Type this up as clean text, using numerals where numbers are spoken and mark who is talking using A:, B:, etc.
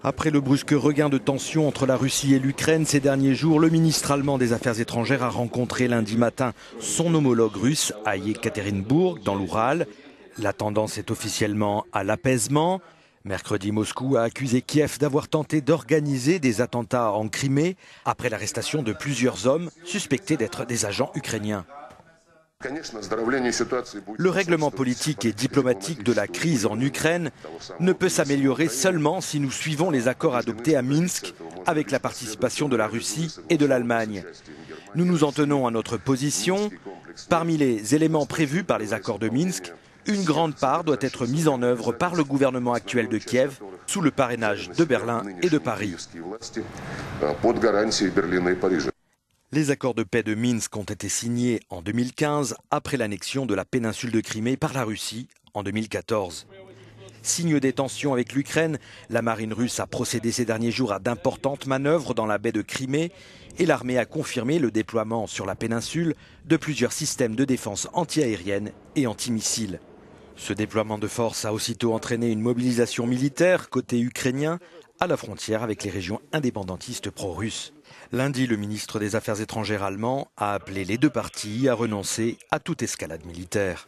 A: Après le brusque regain de tension entre la Russie et l'Ukraine ces derniers jours, le ministre allemand des Affaires étrangères a rencontré lundi matin son homologue russe à Yekaterinbourg, dans l'Oural. La tendance est officiellement à l'apaisement. Mercredi, Moscou a accusé Kiev d'avoir tenté d'organiser des attentats en Crimée après l'arrestation de plusieurs hommes suspectés d'être des agents ukrainiens. Le règlement politique et diplomatique de la crise en Ukraine ne peut s'améliorer seulement si nous suivons les accords adoptés à Minsk avec la participation de la Russie et de l'Allemagne. Nous nous en tenons à notre position. Parmi les éléments prévus par les accords de Minsk, une grande part doit être mise en œuvre par le gouvernement actuel de Kiev sous le parrainage de Berlin et de Paris. Les accords de paix de Minsk ont été signés en 2015 après l'annexion de la péninsule de Crimée par la Russie en 2014. Signe des tensions avec l'Ukraine, la marine russe a procédé ces derniers jours à d'importantes manœuvres dans la baie de Crimée et l'armée a confirmé le déploiement sur la péninsule de plusieurs systèmes de défense antiaérienne et antimissiles. Ce déploiement de force a aussitôt entraîné une mobilisation militaire côté ukrainien à la frontière avec les régions indépendantistes pro-russes. Lundi, le ministre des Affaires étrangères allemand a appelé les deux parties à renoncer à toute escalade militaire.